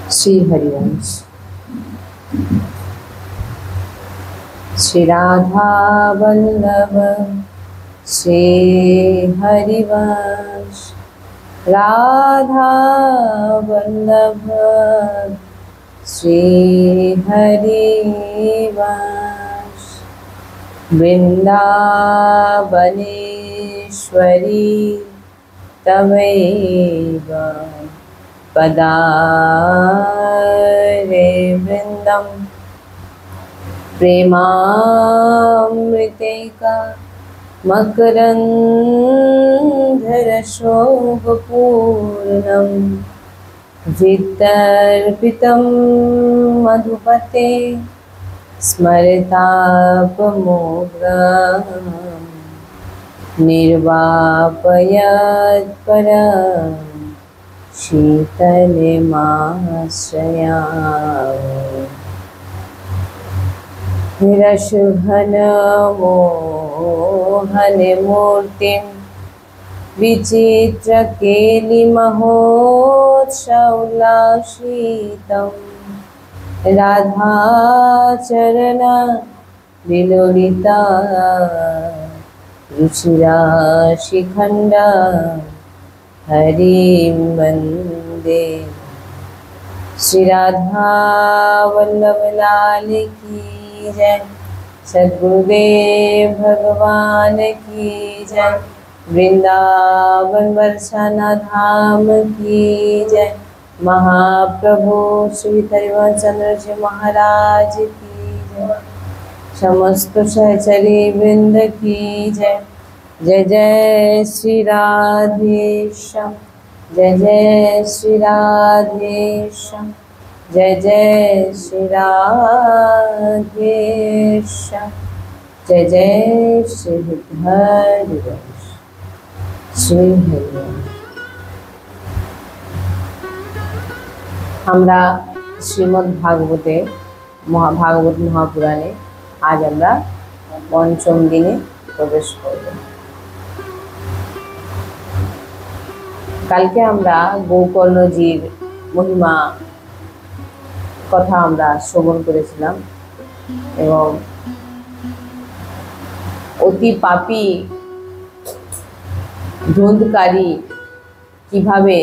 श्री हरिवंश। श्री राधा वल्लभ श्री हरिवंश। राधा वल्लभ श्री हरिवंश। वृंदावनेश्वरी तवैव पदारे वृंदम प्रेमामृतेका मकरन्धरशोभपूर्णं वितर्पितं मधुपते स्मरतापमोघ्रं निर्वापयत्परं शीतलमाश्रयामि। निरशुभनमोहनमूर्तिं विचित्रकेलिमहोत्सौल्लासितं राधाचरण विलोलिता रुचिराशिखण्ड हरिं वन्दे। श्री राधा वल्लभ लाल की जय। सद्गुरुदेव भगवान की जय। वृंदावन बरसाना धाम की जय। महाप्रभु श्री हरिवंशचंद्र जी महाराज की जय। समस्त सहचरी वृंद की जय। जय जय श्री राधेश्याम। जय जय श्री राधेश्याम। जय जय श्री राधेश्याम। जय जय श्री हरिवंश श्री हरिवंश। আমরা শ্রীমদ্ ভাগবতে ভাগবত মহাপুরাণে আজ আমরা পঞ্চম দিনে প্রবেশ করব। কালকে আমরা গোকর্ণজির মহিমা কথা আমরা শ্রবণ করেছিলাম এবং অতি পাপী ধুন্ধকারী কিভাবে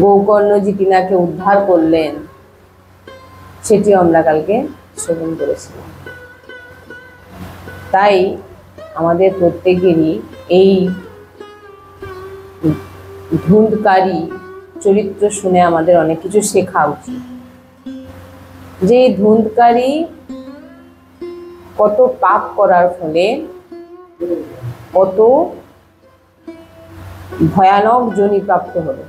গোকর্ণজি তিনাকে উদ্ধার করলেন সেটিও আমরা কালকে শ্রবণ করেছিলাম। তাই আমাদের প্রত্যেকেরই এই ধুন্ধকারী চরিত্র শুনে আমাদের অনেক কিছু শেখা উচিত। যে ধুন্ধকারী কত পাপ করার ফলে কত ভয়ানক যোনি প্রাপ্ত হলো,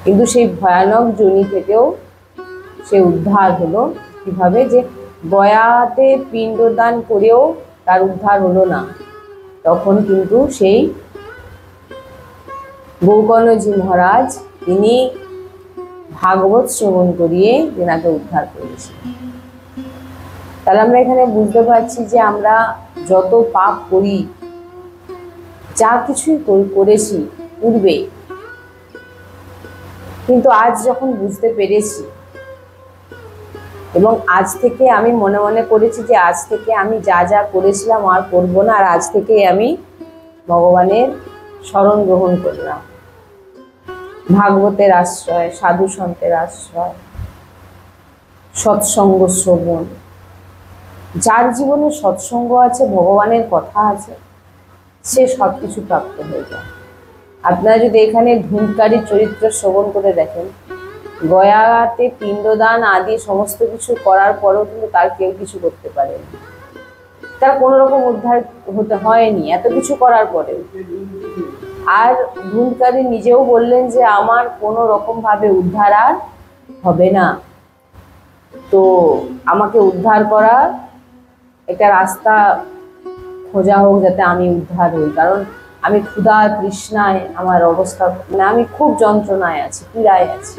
কিন্তু সেই ভয়ানক যোনি থেকেও সে উদ্ধার হলো কিভাবে? যে গয়াতে পিণ্ডদান করেও তার উদ্ধার হলো না, তখন কিন্তু সেই গোকর্ণজি মহারাজ তিনি ভাগবত শ্রবণ করিয়ে তেনাকে উদ্ধার করেছিলেন। তাহলে আমরা এখানে বুঝতে পারছি যে আমরা যত পাপ করি, যা কিছুই করেছি পূর্বে, কিন্তু আজ যখন বুঝতে পেরেছি এবং আজ থেকে আমি মনে মনে করেছি যে আজ থেকে আমি যা যা করেছিলাম আর করব না, আর আজ থেকে আমি ভগবানের শরণ গ্রহণ করলাম। ভাগবতের আশ্রয়, সাধু সন্তের আশ্রয়, সৎসঙ্গ শ্রবণ। যার জীবনে সৎসঙ্গ আছে, ভগবানের কথা আছে, সে সব কিছু প্রাপ্ত হয়ে যায়। আপনারা যদি এখানে ধূমকারী চরিত্র শ্রবণ করে দেখেন, গয়াতে পিণ্ডদান আদি সমস্ত কিছু করার পরেও কিন্তু তার কেউ কিছু করতে পারেনি, তার কোনো রকম উদ্ধার হতে হয়নি এত কিছু করার পরে। আর ধূমকারী নিজেও বললেন যে আমার কোনো রকম ভাবে উদ্ধার আর হবে না, তো আমাকে উদ্ধার করার একটা রাস্তা খোঁজা হোক যাতে আমি উদ্ধার হই, কারণ আমি ক্ষুধা তৃষ্ণায় আমার অবস্থা, মানে আমি খুব যন্ত্রণায় আছি, পীড়ায় আছি।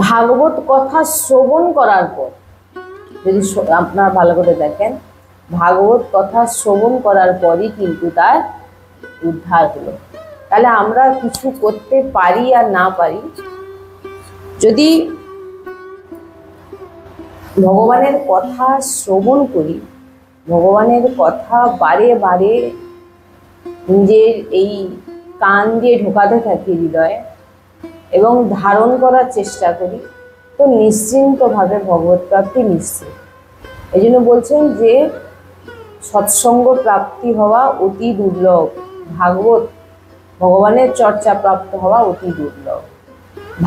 ভাগবত কথা শ্রবণ করার পর যদি আপনারা ভালো করে দেখেন, ভাগবত কথা শ্রবণ করার পরই কিন্তু তার উদ্ধার হলো। তাহলে আমরা কিছু করতে পারি আর না পারি, যদি ভগবানের কথা শ্রবণ করি, ভগবানের কথা বারে বারে নিজের এই কান দিয়ে ঢোকাতে থাকি হৃদয়ে এবং ধারণ করার চেষ্টা করি, তো নিশ্চিন্তভাবে ভগবত প্রাপ্তি নিশ্চিত। এই জন্য বলছেন যে সৎসঙ্গ প্রাপ্তি হওয়া অতি দুর্লভ, ভাগবত ভগবানের চর্চা প্রাপ্ত হওয়া অতি দুর্লভ।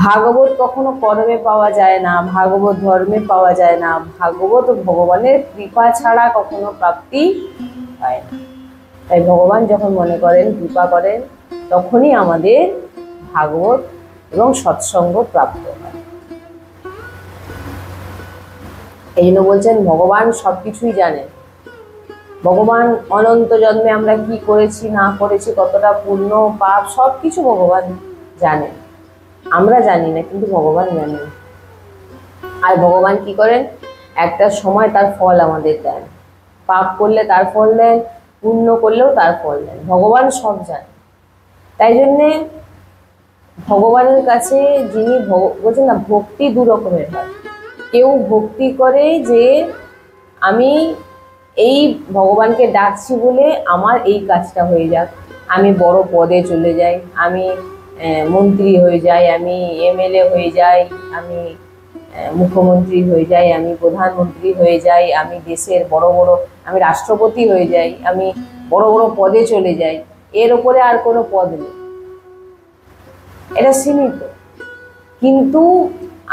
ভাগবত কখনো কর্মে পাওয়া যায় না, ভাগবত ধর্মে পাওয়া যায় না, ভাগবত ভগবানের কৃপা ছাড়া কখনো প্রাপ্তি হয় না। তাই ভগবান যখন মনে করেন, কৃপা করেন, তখনই আমাদের ভাগবত এবং সৎসঙ্গ প্রাপ্ত হয়। এই জন্য বলছেন ভগবান সবকিছুই জানেন। ভগবান অনন্ত জন্মে আমরা কি করেছি না করেছি, কতটা পুণ্য পাপ, সবকিছু ভগবান জানেন। আমরা জানি না, কিন্তু ভগবান জানেন। আর ভগবান কি করেন, একটা সময় তার ফল আমাদের দেন। পাপ করলে তার ফল দেন, পুণ্য করলেও তার ফল দেন। ভগবান সব জানেন। তাই জন্যে ভগবানের কাছে যিনি বলছেন না, ভক্তি দু রকমের হয়। কেউ ভক্তি করে যে আমি এই ভগবানকে ডাকছি বলে আমার এই কাজটা হয়ে যাক, আমি বড় পদে চলে যাই, আমি মন্ত্রী হয়ে যাই, আমি এমএলএ হয়ে যাই, আমি মুখ্যমন্ত্রী হয়ে যাই, আমি প্রধানমন্ত্রী হয়ে যাই, আমি দেশের আমি রাষ্ট্রপতি হয়ে যাই, আমি বড় বড় পদে চলে যাই, এর ওপরে আর কোনো পদ নেই, এটা সীমিত। কিন্তু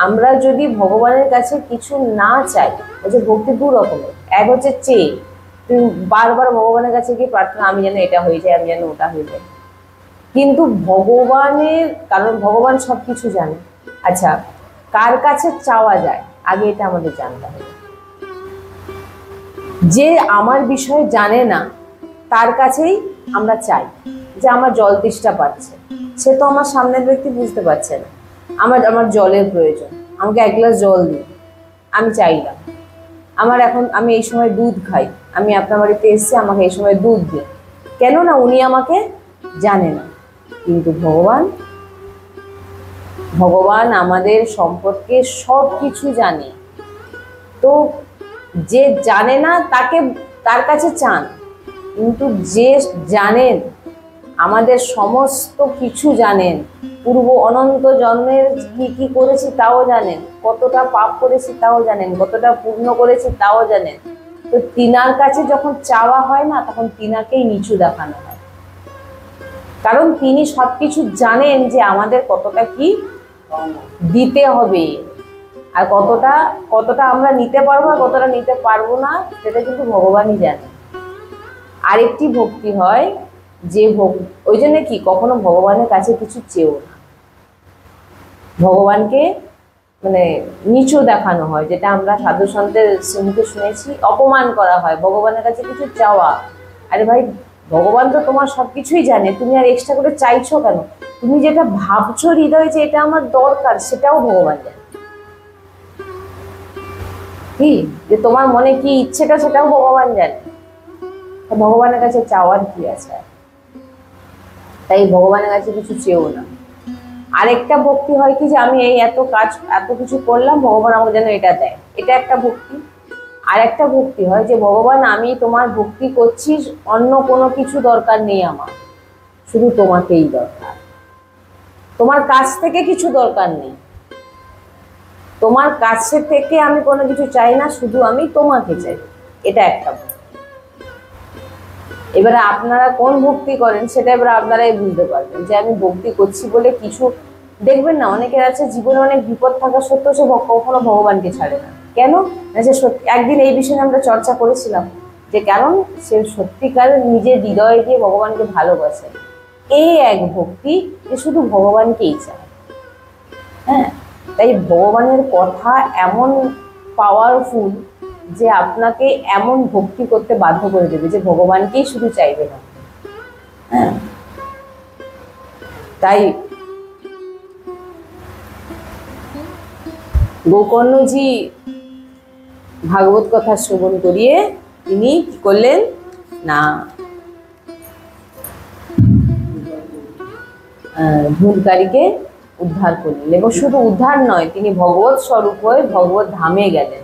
আমরা যদি ভগবানের কাছে কিছু না চাই, হচ্ছে ভক্তি দু রকমের। এক হচ্ছে চেয়ে, তুমি বারবার ভগবানের কাছে গিয়ে প্রার্থনা, আমি যেন এটা হয়ে যায়, আমি যেন ওটা হয়ে যায়। কিন্তু ভগবানের, কারণ ভগবান সব কিছু জানে। আচ্ছা, কার কাছে চাওয়া যায় আগে এটা আমাদের জানতে হবে। যে আমার বিষয়ে জানে না তার কাছেই আমরা চাই, যে আমার জল তেষ্টা পাচ্ছে, সে তো আমার সামনের ব্যক্তি বুঝতে পারছে না আমার জলের প্রয়োজন, আমাকে এক গ্লাস জল দিন, আমি চাইলাম। আমি এই সময় দুধ খাই, আমি আপনার বাড়িতে এসেছি, আমাকে এই সময় দুধ দিন। কেন না উনি আমাকে জানে না। কিন্তু ভগবান আমাদের সম্পর্কে সব কিছু জানে। তো যে জানে না তার কাছে চান, কিন্তু যে জানেন, আমাদের সমস্ত কিছু জানেন, পূর্ব অনন্ত জন্মের কি কি করেছি তাও জানেন, কতটা পাপ করেছি তাও জানেন, কতটা পুণ্য করেছি তাও জানেন। তো তিনার কাছে যখন চাওয়া হয় না, তখন তিনাকেই নিচু দেখানো হয়। কারণ তিনি সবকিছু জানেন যে আমাদের কতটা কি দিতে হবে, আর কতটা আমরা নিতে পারবো আর কতটা নিতে পারবো না, সেটা কিন্তু ভগবানই জানে। আরেকটি ভক্তি হয় যে ওই জন্য কি কখনো ভগবানের কাছে কিছু চেয়েও না, ভগবানকে মানে নিচু দেখানো হয়, যেটা আমরা সাধু সন্তের মুখে শুনেছি, অপমান করা হয় ভগবানের কাছে কিছু চাওয়া। আরে ভাই, ভগবান তো তোমার সবকিছুই জানে, তুমি আর এক্সট্রা করে চাইছো কেন? তুমি যেটা ভাবছো হৃদয়ে যে এটা আমার দরকার, সেটাও ভগবান জানে। কি যে তোমার মনে কি ইচ্ছেটা, সেটাও ভগবান জানে। ভগবানের কাছে চাওয়ার কি আছে? তাই ভগবানের কাছে কিছু চেয়েও না। আরেকটা ভক্তি হয় কি, যে আমি এই এত কিছু করলাম, ভগবান আমাকে যেন এটা দেয়, এটা একটা ভক্তি। আর একটা ভক্তি হয় যে ভগবান, আমি তোমার ভক্তি করছি, অন্য কোনো কিছু দরকার নেই আমার, শুধু তোমাকেই দরকার, তোমার কাছ থেকে কিছু দরকার নেই, তোমার কাছে থেকে আমি কোনো কিছু চাই না, শুধু আমি তোমাকে চাই। এটা একটা ভক্তি। এবারে আপনারা কোন ভক্তি করেন সেটা এবারে আপনারাই বুঝতে পারবেন, যে আমি ভক্তি করছি বলে কিছু। দেখবেন না, অনেকের আছে জীবনে অনেক বিপদ থাকা সত্ত্বেও সে কখনো ভগবানকে ছাড়ে না। কেন না, সে একদিন এই বিষয়ে আমরা চর্চা করেছিলাম, যে কারণ সে সত্যিকার নিজের হৃদয়ে দিয়ে ভগবানকে ভালোবাসে। এই এক ভক্তি, যে শুধু ভগবানকেই চায়। হ্যাঁ, তাই ভগবানের কথা এমন পাওয়ারফুল যে আপনাকে এমন ভক্তি করতে বাধ্য করে দেবে, যে ভগবানকেই শুধু চাইবে না। হ্যাঁ, তাই গোকর্ণজি ভাগবত কথা শ্রবণ করিয়ে তিনি কি করলেন না ধূমকারীকে উদ্ধার করলেন, এবং শুধু উদ্ধার নয়, তিনি ভগবত স্বরূপ হয়ে ভগবত ধামে গেলেন।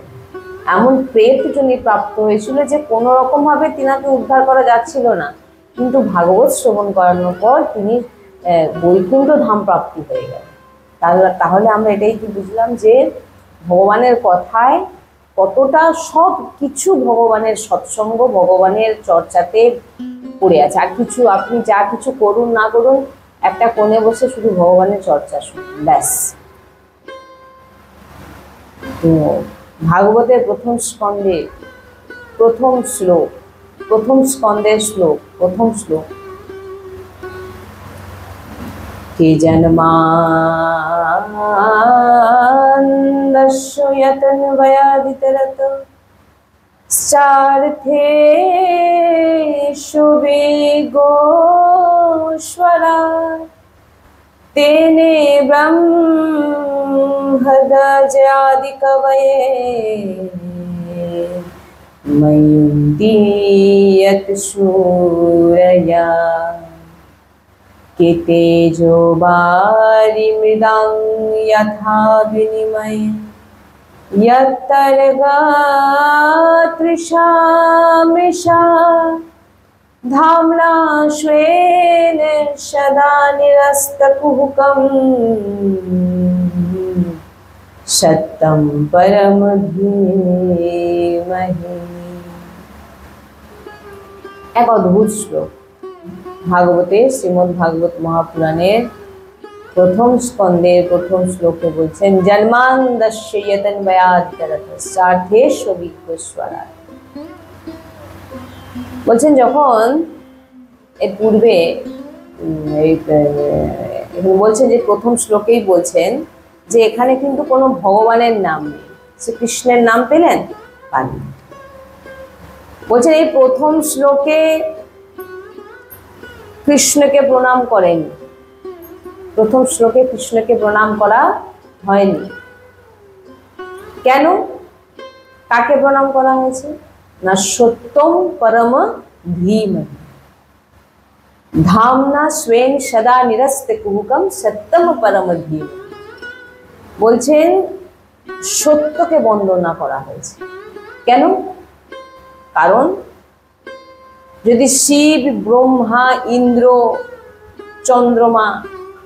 এমন প্রেত তিনি প্রাপ্ত হয়েছিল যে কোনো রকম ভাবে তিনাকে উদ্ধার করা যাচ্ছিল না, কিন্তু ভাগবত শ্রবণ করানোর পর তিনি বৈকুণ্ঠ ধাম প্রাপ্তি হয়ে গেলেন। তাহলে আমরা এটাই কি বুঝলাম যে ভগবানের কথায় কতটা সব কিছু ভগবানের সৎসঙ্গ, ভগবানের চর্চাতে পড়ে আছে। আর কিছু আপনি যা কিছু করুন না করুন, একটা কোণে বসে শুধু ভগবানের চর্চা শুনুন, ব্যাস। তো ভাগবতের প্রথম স্কন্ধে প্রথম শ্লোক, প্রথম স্কন্ধের শ্লোক, প্রথম শ্লোক, কে জন্মান্দস্য यतन्वयादितरत चार्थेषु विघोषरा तेने ब्रह्महृदयादिकवये मयुन्ति यत्सूरया के तेजो वारिमृदां यथा विनिमय यत्तर्गा तृषा मृषा धाम्ना स्वेन सदा निरस्तकुहकम् सत्यं परम धीमहि। एक अद्भुत श्लोक भागवते श्रीमद् भागवत महापुराणेर प्रथम स्कंदेर प्रथम श्लोके बोलছেন जन्मान्दस्य यतन्वयादितरतश्चार्थेषु विघोषरा। বলছেন যখন এর পূর্বে বলছেন যে প্রথম শ্লোকেই বলছেন যে এখানে কিন্তু কোনো ভগবানের নাম নেই, শ্রীকৃষ্ণের নাম পেলেন পাননি। বলছেন এই প্রথম শ্লোকে কৃষ্ণকে প্রণাম করেনি, প্রথম শ্লোকে কৃষ্ণকে প্রণাম করা হয়নি। কেন? কাকে প্রণাম করা হয়েছে না সত্যম পরম ধীমহি ধামনা স্বেন সদা নিরস্তে কুহুকম সত্যম পরম ধীমহি। বলছেন সত্যকে বন্দনা করা হয়েছে। কেন? কারণ যদি শিব, ব্রহ্মা, ইন্দ্র, চন্দ্রমা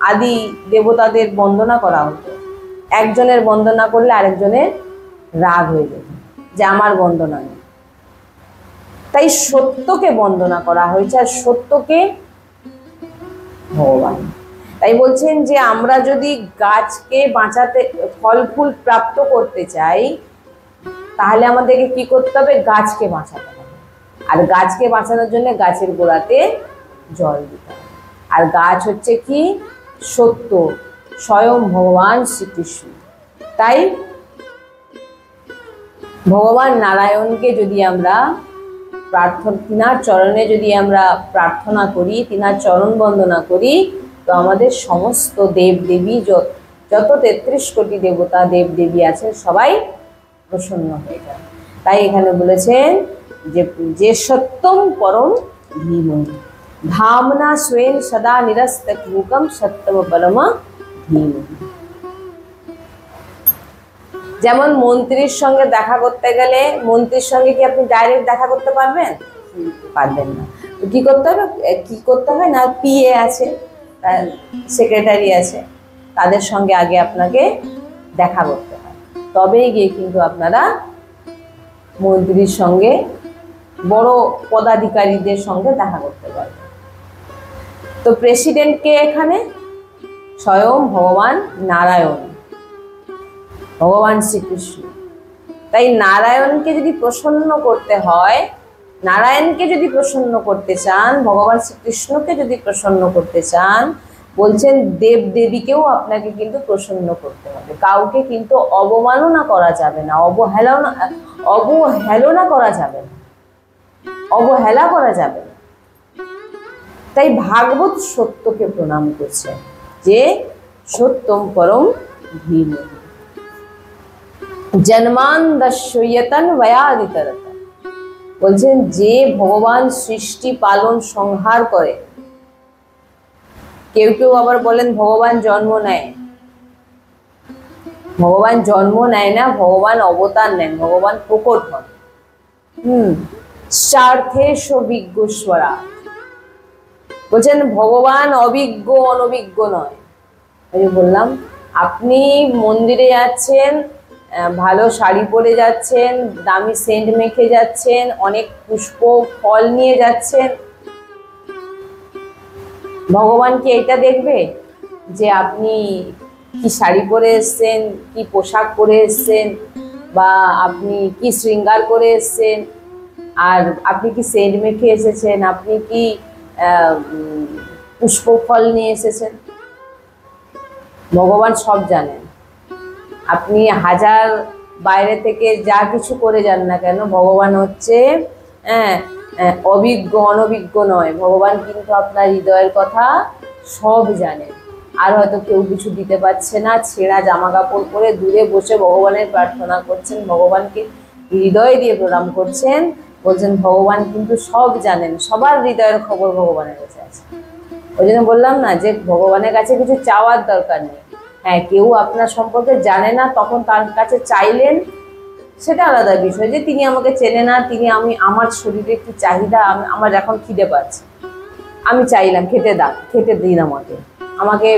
আদি দেবতাদের বন্দনা করা হতো, একজনের বন্দনা করলে আরেকজনের রাগ হয়ে যেত যে আমার বন্দনা নেই। তাই সত্যকে বন্দনা করা হয়েছে, আর সত্যকে ভগবান। তাই বলছেন যে আমরা যদি গাছকে বাঁচাতে, ফল ফুল প্রাপ্ত করতে চাই, তাহলে আমাদেরকে কি করতে হবে? গাছকে বাঁচাতে হবে। আর গাছকে বাঁচানোর জন্য গাছের গোড়াতে জল দিতে হবে। আর গাছ হচ্ছে কি? সত্য, স্বয়ং ভগবান শ্রীকৃষ্ণ। তাই ভগবান নারায়ণকে যদি আমরা তিনার চরণে যদি আমরা প্রার্থনা করি, তিনার চরণ বন্দনা করি, তো আমাদের সমস্ত দেব দেবী, যত 33 কোটি দেবতা দেব দেবী আছেন, সবাই প্রসন্ন হয়ে যায়। তাই এখানে বলেছেন যে সত্যম পরম ধীমহি ধামনা স্বেন সদা নিরস্তকুহকম সত্যম পরম ধীমহি। যেমন মন্ত্রীর সঙ্গে দেখা করতে গেলে, মন্ত্রীর সঙ্গে কি আপনি ডাইরেক্ট দেখা করতে পারবেন? পারবেন না। কি করতে হবে? কি করতে হয় না, পিএ আছে, সেক্রেটারি আছে, তাদের সঙ্গে আগে আপনাকে দেখা করতে হয়, তবেই গিয়ে কিন্তু আপনারা মন্ত্রীর সঙ্গে, বড় পদাধিকারীদের সঙ্গে দেখা করতে পারবেন। তো প্রেসিডেন্টকে এখানে স্বয়ং ভগবান নারায়ণ, ভগবান শ্রীকৃষ্ণ। তাই নারায়ণকে যদি প্রসন্ন করতে হয়, নারায়ণকে যদি প্রসন্ন করতে চান, ভগবান শ্রীকৃষ্ণকে যদি প্রসন্ন করতে চান, বলছেন দেব দেবীকেও আপনাকে কিন্তু প্রসন্ন করতে হবে। কাউকে কিন্তু অবমাননা করা যাবে না, অবহেলনা করা যাবে না, অবহেলা করা যাবে না। তাই ভাগবত সত্যকে প্রণাম করছে যে সত্যম পরম ধীমহি জন্মান্দস্য यतन्वयादितरत। বলছেন যে ভগবান সৃষ্টি পালন সংহার করে। কেউ কেউ আবার বলেন ভগবান জন্ম নেয়। ভগবান জন্ম নেয় না, ভগবান অবতার নেন, ভগবান প্রকট হন। স্বার্থেশ বিজ্ঞস্বরা, বলছেন ভগবান অভিজ্ঞ অনভিজ্ঞ নয়। আমি বললাম আপনি মন্দিরে যাচ্ছেন, ভালো শাড়ি পরে যাচ্ছেন, দামি সেন্ট মেখে যাচ্ছেন, অনেক পুষ্প ফল নিয়ে যাচ্ছেন, ভগবান কি এটা দেখবে যে আপনি কি শাড়ি পরে এসছেন, কি পোশাক পরে এসছেন, বা আপনি কি শৃঙ্গার করে এসছেন, আর আপনি কি সেন্ট মেখে এসেছেন, আপনি কি পুষ্প ফল নিয়ে এসেছেন? ভগবান সব জানেন। আপনি হাজার বাইরে থেকে যা কিছু করে যান না কেন, ভগবান হচ্ছে অভিজ্ঞ অনভিজ্ঞ নয়। ভগবান কিন্তু আপনার হৃদয়ের কথা সব জানেন। আর হয়তো কেউ কিছু দিতে পারছে না, ছেঁড়া জামা কাপড় পরে দূরে বসে ভগবানের প্রার্থনা করছেন, ভগবানকে হৃদয় দিয়ে প্রণাম করছেন, বলছেন ভগবান কিন্তু সব জানেন, সবার হৃদয়ের খবর ভগবানের কাছে আছে। ওই জন্য বললাম না যে ভগবানের কাছে কিছু চাওয়ার দরকার নেই। হ্যাঁ, কেউ আপনার সম্পর্কে জানে না, তখন তার কাছে চাইলেন, সেটা আলাদা বিষয়, যে তিনি আমাকে চেনে না, তিনি আমার শরীরে একটু চাহিদা, আমার এখন খিদে পাচ্ছে, আমি চাইলাম খেতে দিন, আমাকে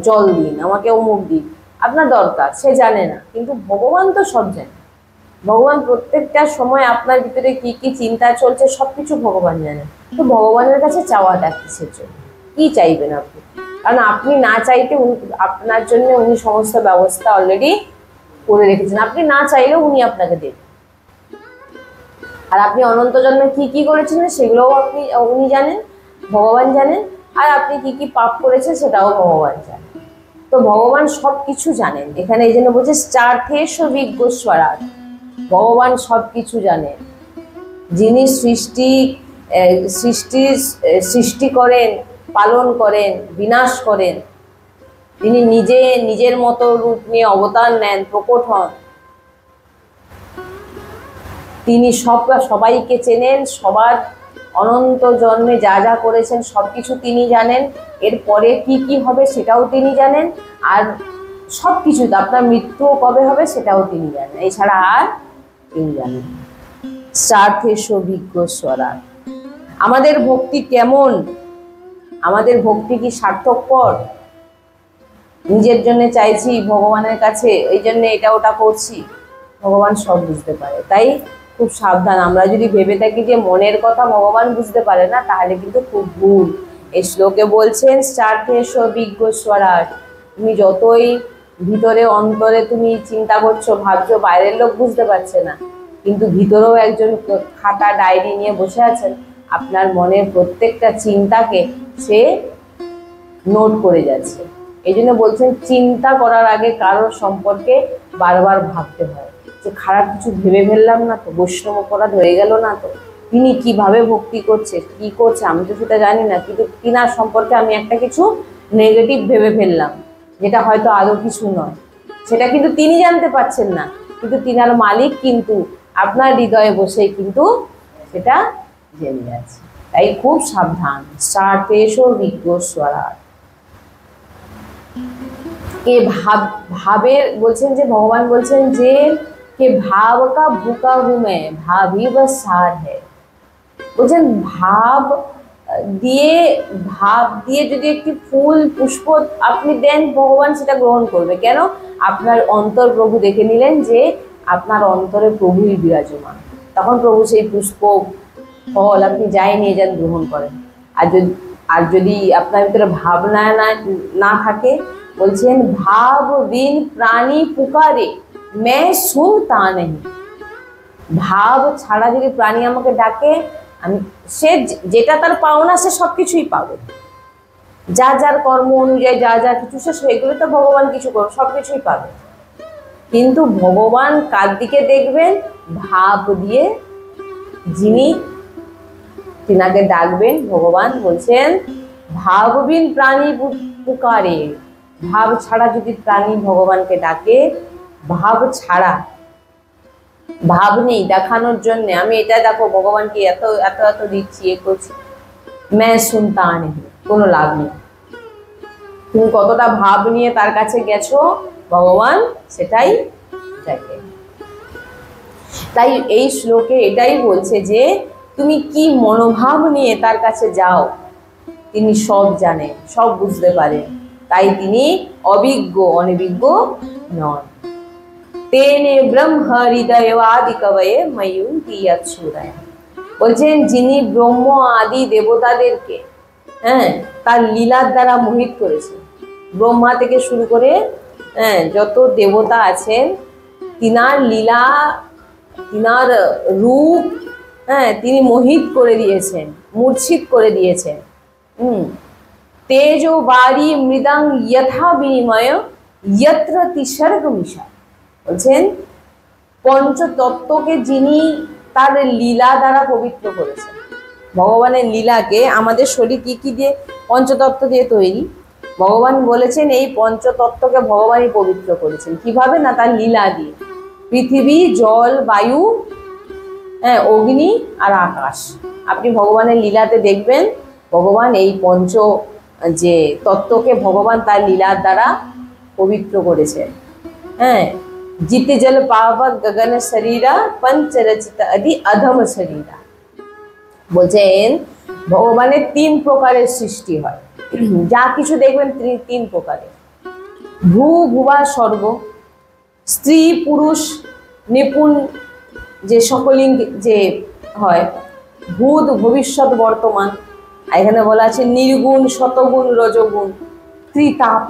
জল দিন, আমাকে অমুক দিন, আপনার দরকার, সে জানে না। কিন্তু ভগবান তো সব জানে। ভগবান প্রত্যেকটা সময় আপনার ভিতরে কি কি চিন্তা চলছে সবকিছু ভগবান জানেন। তো ভগবানের কাছে চাওয়াটা কিসের জন্য? কি চাইবেন আপনি? কারণ আপনি না চাইতে আপনার জন্য উনি সমস্ত ব্যবস্থা অলরেডি করে রেখেছেন। আপনি না চাইলেও উনি আপনাকে দেবেন। আর আপনি অনন্ত জন্মে কি কি করেছিলেন সেগুলোও উনি জানেন, ভগবান জানেন। আর আপনি কি কি পাপ করেছেন সেটাও ভগবান জানেন। তো ভগবান সব কিছু জানেন। এখানে এই জন্য বলছে স্বার্থেশ বিজ্ঞস্বরাট, ভগবান সব কিছু জানেন। যিনি সৃষ্টি করেন, পালন করেন, বিনাশ করেন, তিনি নিজের মতো রূপ নিয়ে অবতার নেন, প্রকট হন। তিনি সবাইকে চেনেন, সবার অনন্ত জন্মে যা যা করেছেন সবকিছু তিনি জানেন। এরপরে কি কি হবে সেটাও তিনি জানেন। আর সবকিছু, আপনার মৃত্যু কবে হবে সেটাও তিনি জানেন। এছাড়া আর তিনি জানেন। স্বার্থেশ বিজ্ঞস্বরাট। আমাদের ভক্তি কেমন? আমাদের ভক্তি কি সার্থকপর? নিজের জন্য চাইছি ভগবানের কাছে, এই জন্য এটা ওটা করছি, ভগবান সব বুঝতে পারে। তাই খুব সাবধান। আমরা যদি ভেবে থাকি যে মনের কথা ভগবান বুঝতে পারে না, তাহলে কিন্তু খুব ভুল। এই শ্লোকে বলছেন স্বার্থেশ বিজ্ঞস্বরাট। তুমি যতই ভিতরে অন্তরে তুমি চিন্তা করছো, ভাবছো, বাইরের লোক বুঝতে পারছে না, কিন্তু ভিতরেও একজন খাতা ডায়েরি নিয়ে বসে আছেন, আপনার মনের প্রত্যেকটা চিন্তাকে সে নোট করে যাচ্ছে। এই জন্য বলছেন চিন্তা করার আগে কারোর সম্পর্কে বারবার ভাবতে হয় যে খারাপ কিছু ভেবে ফেললাম না তো, বৈষ্ণব অপরাধ হয়ে গেল না তো, তিনি কিভাবে ভক্তি করছে, কি করছে আমি তো সেটা জানি না, কিন্তু তিনার সম্পর্কে আমি একটা কিছু নেগেটিভ ভেবে ফেললাম, যেটা হয়তো আদৌ কিছু নয়। সেটা কিন্তু তিনি জানতে পারছেন না, কিন্তু তিনার মালিক কিন্তু আপনার হৃদয়ে বসে কিন্তু সেটা জেনে যাচ্ছে। তাই খুব সাবধান। স্বার্থেশ বিজ্ঞস্বরাট। কে ভাবের বলছেন যে ভগবান বলছেন যে কে ভাব কা ভুকা হুঁ मैं भाभी बस सार है। বলছেন ভাব দিয়ে যদি একটি ফুল পুষ্প আপনি দেন, ভগবান সেটা গ্রহণ করবে। কেন? আপনার অন্তর প্রভু দেখে নিলেন যে আপনার অন্তরে প্রভুই বিরাজমান, তখন প্রভু সেই পুষ্প ফল আপনি যাই নিয়ে যান গ্রহণ করেন। আর যদি আপনার ভিতরে ভাবনা না থাকে, বলছেন ভাব বিন প্রাণী পুকারে मैं सुनता नहीं। ভাব ছাড়া যদি প্রাণী আমাকে ডাকে, আমি সে যেটা তার পাওনা সে সবকিছুই পাবে, যার কর্ম অনুযায়ী যা কিছু সে সেগুলো তো ভগবান কিছু করবে, সবকিছুই পাবে। কিন্তু ভগবান কার দিকে দেখবেন? ভাব দিয়ে যিনি তিনাকে ডাকবেন। ভগবান বলছেন ভাববিন প্রাণী পুকারে। ভাব ছাড়া যদি প্রাণী ভগবানকে ডাকে, ভাব ছাড়া ভাব নেই দেখানোর জন্য, আমি এটা দেখো ভগবানকে এত এত এত দিচ্ছি, এ করছি, मैं सुनता नहीं, কোনো লাভ নেই। তুমি কতটা ভাব নিয়ে তার কাছে গেছো, ভগবান সেটাই দেখে। তাই এই শ্লোকে এটাই বলছে যে তুমি কি মনোভাব নিয়ে তার কাছে যাও, তিনি সব জানেন, সব বুঝতে পারেন, তাই তিনি অবিজ্ঞ, অনভিজ্ঞ নন। তেনে ব্রহ্ম হৃদয়বাদি কবয়ে ময়ূরী সুরায়, বলছেন যিনি ব্রহ্ম আদি দেবতাদেরকে তার লীলার দ্বারা মোহিত করেছেন, ব্রহ্মা থেকে শুরু করে যত দেবতা আছেন, তিনার লীলা, তিনার রূপ তিনি মোহিত করে দিয়েছেন, মূর্ছিত করে দিয়েছেন। তেজো বারি মৃদাং যথা বিনিময় যত্র তিসর্গ মিশা, বলছেন পঞ্চতত্ত্বকে যিনি তার লীলা দ্বারা পবিত্র করেছেন। ভগবানের লীলাকে, আমাদের শরীর কি কি দিয়ে, পঞ্চতত্ত্ব দিয়ে তৈরি। ভগবান বলেছেন এই পঞ্চতত্ত্বকে ভগবানই পবিত্র করেছেন, কিভাবে না তার লীলা দিয়ে। পৃথিবী, জল, বায়ু, অগ্নি আর আকাশ, আপনি ভগবানের লীলাতে দেখবেন ভগবান এই পঞ্চ যে তত্ত্বকে ভগবান তার লীলার দ্বারা পবিত্র করেছেন। জিতে জল পাবক গগন শরীরা পঞ্চরচিত আদি অধম শরীরা, বলছেন ভগবানের 3 প্রকারের সৃষ্টি হয়, যা কিছু দেখবেন 3 প্রকারের। ভূ ভুবা স্বর্গ, স্ত্রী পুরুষ নিপুণ যে সকলিঙ্গ যে হয়, ভূত ভবিষ্যৎ বর্তমান, এখানে বলা আছে নির্গুণ, শতগুণ, রজগুণ, ত্রিতাপ,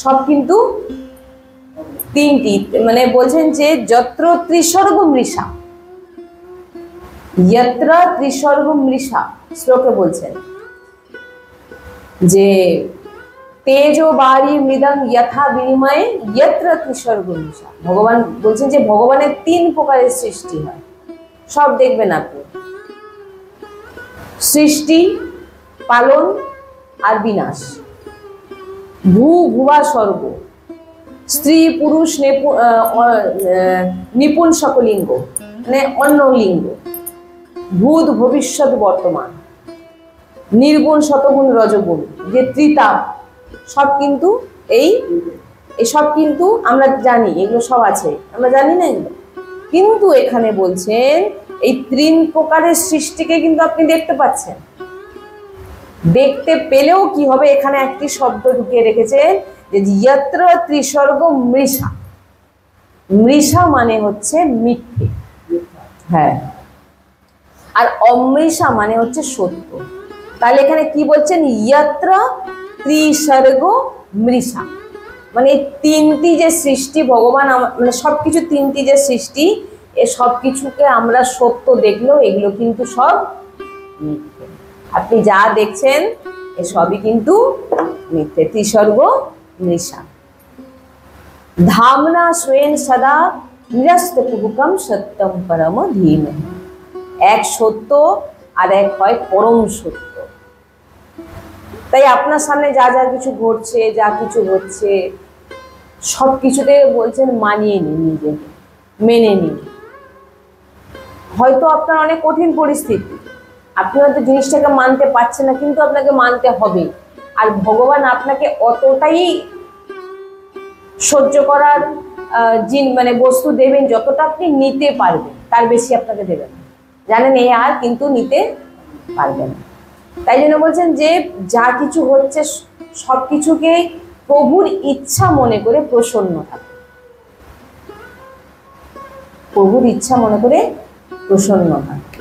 সব কিন্তু 3টি। মানে বলছেন যে যত্র ত্রিসর্গ মৃষা, যত্র ত্রিসর্গ মৃষা, শ্লোকে বলছেন যে তেজো বারি মৃদং যথা বিনিময়ে যত্র ত্রিসর্গ মৃষা। ভগবান বলছেন যে ভগবানের 3 প্রকারের সৃষ্টি হয়, সব দেখবেন আপনি, সৃষ্টি, পালন আর বিনাশ। ভূ ভুবা স্বর্গ, স্ত্রী পুরুষ নিপুণ সকলিঙ্গ মানে অন্য লিঙ্গ, ভূত ভবিষ্যৎ বর্তমান, নির্গুণ শতগুণ রজগুণ, যে ত্রিতাপ, সব কিন্তু সব কিন্তু আমরা জানি, এগুলো সব আছে, আমরা জানি না এগুলো, কিন্তু এখানে বলছেন এই 3 প্রকারের সৃষ্টিকে কিন্তু আপনি দেখতে পাচ্ছেন। দেখতে পেলেও কি হবে, এখানে একটি শব্দ ঢুকিয়ে রেখেছেন যে যত্র ত্রিসর্গ মৃষা। মৃষা মানে হচ্ছে মিথ্যে, আর অমৃষা মানে হচ্ছে সত্য। তাহলে এখানে কি বলছেন, যত্র ত্রিসর্গ মৃষা, মানে 3টি যে সৃষ্টি ভগবান, মানে সবকিছু 3টি যে সৃষ্টি, এ সব কিছুকে আমরা সত্য দেখলেও এগুলো কিন্তু সব মিথ্যে। আপনি যা দেখছেন এ সবই কিন্তু মিথ্যে। ত্রিসর্গ মৃষা। ধামনা স্বয়ং সদা নিরস্ত কুহুকম সত্যম পরম ধীমহি, এক সত্য আর এক হয় পরম সত্য। তাই আপনার সামনে যা যা কিছু ঘটছে, যা কিছু হচ্ছে, সব কিছুতে বলছেন মানিয়ে নিন, নিজেকে মেনে নিন। হয়তো আপনার অনেক কঠিন পরিস্থিতি, আপনি হয়তো জিনিসটাকে মানতে পারছেন না, কিন্তু আপনাকে মানতে হবে। আর ভগবান আপনাকে অতটাই সহ্য করার মানে বস্তু দেবেন যতটা আপনি নিতে পারবেন, তার বেশি আপনাকে দেবেন, জানেন এই আর কিন্তু নিতে পারবেন। তাই জন্য বলছেন যে যা কিছু হচ্ছে সব কিছুকে প্রভুর ইচ্ছা মনে করে প্রসন্ন থাকে, প্রভুর ইচ্ছা মনে করে প্রসন্ন থাকে।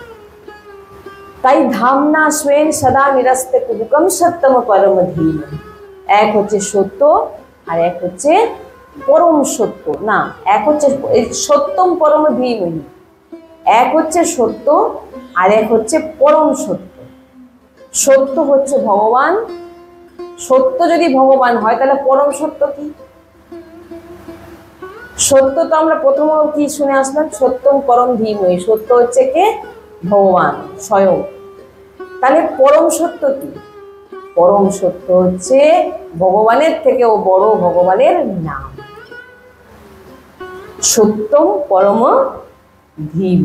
তাই ধামনা স্বয়ং সদা নিরস্তে কুহুকম সত্যম পরম ধীমহি, এক হচ্ছে সত্য আর এক হচ্ছে পরম সত্য, না এক হচ্ছে সত্যম পরম ধীমহি, এক হচ্ছে সত্য আর এক হচ্ছে পরম সত্য। সত্য হচ্ছে ভগবান, সত্য যদি ভগবান হয় তাহলে পরম সত্য কি? সত্য তো আমরা প্রথমে কি শুনে আসলাম, সত্যম পরম ধীমহি, সত্য হচ্ছে কে? ভগবান স্বয়ং। তাহলে পরম সত্য কি? পরম সত্য হচ্ছে ভগবানের থেকেও বড় ভগবানের নাম। সত্যম পরম ধীম।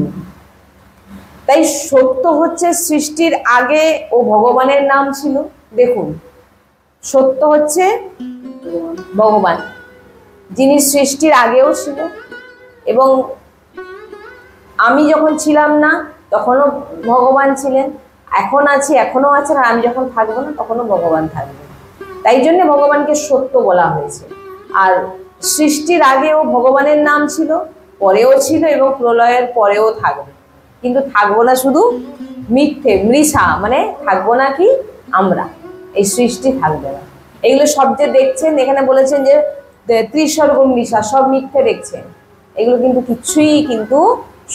তাই সত্য হচ্ছে সৃষ্টির আগে ও ভগবানের নাম ছিল। দেখুন, সত্য হচ্ছে ভগবান, যিনি সৃষ্টির আগেও ছিল, এবং আমি যখন ছিলাম না তখনও ভগবান ছিলেন, এখন আছি এখনো আছেন, আর আমি যখন থাকবো না তখনও ভগবান থাকবে। তাই জন্য ভগবানকে সত্য বলা হয়েছে। আর সৃষ্টির আগেও ভগবানের নাম ছিল, পরেও ছিল, এবং প্রলয়ের পরেও থাকবে। কিন্তু থাকবো না শুধু মিথ্যে মৃষা, মানে থাকবো না কি আমরা, এই সৃষ্টি থাকবে না। এগুলো সব যে দেখছেন এখানে বলেছেন যে ত্রিস্বর্গ মৃষা, সব মিথ্যে দেখছেন, এগুলো কিন্তু কিছুই কিন্তু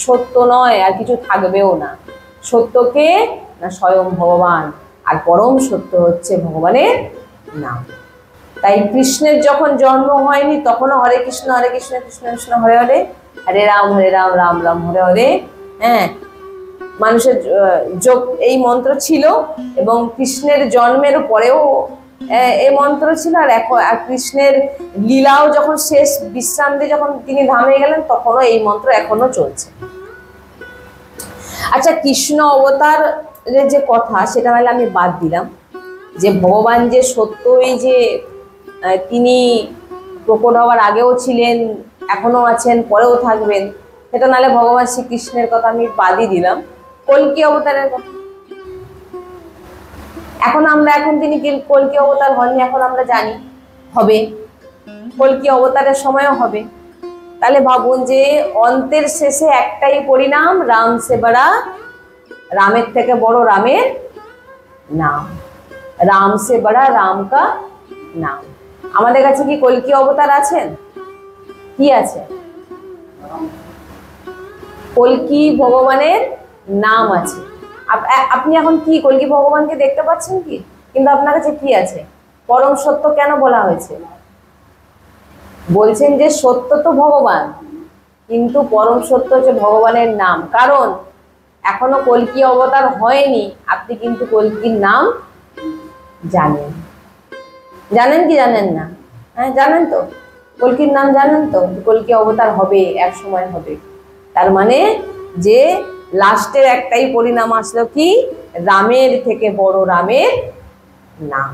সত্য নয়, আর কিছু থাকবেও না। সত্যকে না স্বয়ং ভগবান, আর পরম সত্য হচ্ছে ভগবানের নাম। তাই কৃষ্ণের যখন জন্ম হয়নি তখনও হরে কৃষ্ণ কৃষ্ণ কৃষ্ণ হরে হরে, হরে রাম রাম রাম হরে হরে, হ্যাঁ, মানুষের যোগ এই মন্ত্র ছিল। এবং কৃষ্ণের জন্মের পরেও এই মন্ত্র ছিল। আর কৃষ্ণের লীলাও যখন শেষ বিশ্রাম দিয়ে যখন তিনি ধামে গেলেন তখনও এই মন্ত্র এখনো চলছে। আচ্ছা, কৃষ্ণ অবতারের যে কথা সেটা নাহলে আমি বাদ দিলাম, যে ভগবান যে সত্যই যে তিনি প্রকট হওয়ার আগেও ছিলেন, এখনো আছেন, পরেও থাকবেন, সেটা নাহলে ভগবান শ্রীকৃষ্ণের কথা আমি বাদই দিলাম। কল্কি অবতারের কথা, এখন তিনি কল্কি অবতার হননি, এখন আমরা জানি হবে, কল্কি অবতারের সময়ও হবে। তাহলে ভাবুন যে অন্তের শেষে একটাই পরিণাম, রাম সে বড়া, রামের থেকে বড় রামের নাম, রাম সে বড়া রাম কা নাম। আমাদের কাছে কি কল্কি অবতার আছেন? কি আছে? কল্কি ভগবানের নাম আছে। আপনি এখন কি কল্কি ভগবানকে দেখতে পাচ্ছেন কি? কিন্তু আপনার কাছে কি আছে? পরম সত্য কেন বলা হয়েছে? বলছেন যে সত্য তো ভগবান, কিন্তু পরম সত্য হচ্ছে ভগবানের নাম। কারণ এখনো কল্কি অবতার হয়নি, আপনি কিন্তু কল্কির নাম জানেন। জানেন কি জানেন না? হ্যাঁ, জানেন তো, কল্কির নাম জানেন তো, কল্কি অবতার হবে, এক সময় হবে। তার মানে যে লাস্টের একটাই পরিণাম আসলো কি, রামের থেকে বড় রামের নাম,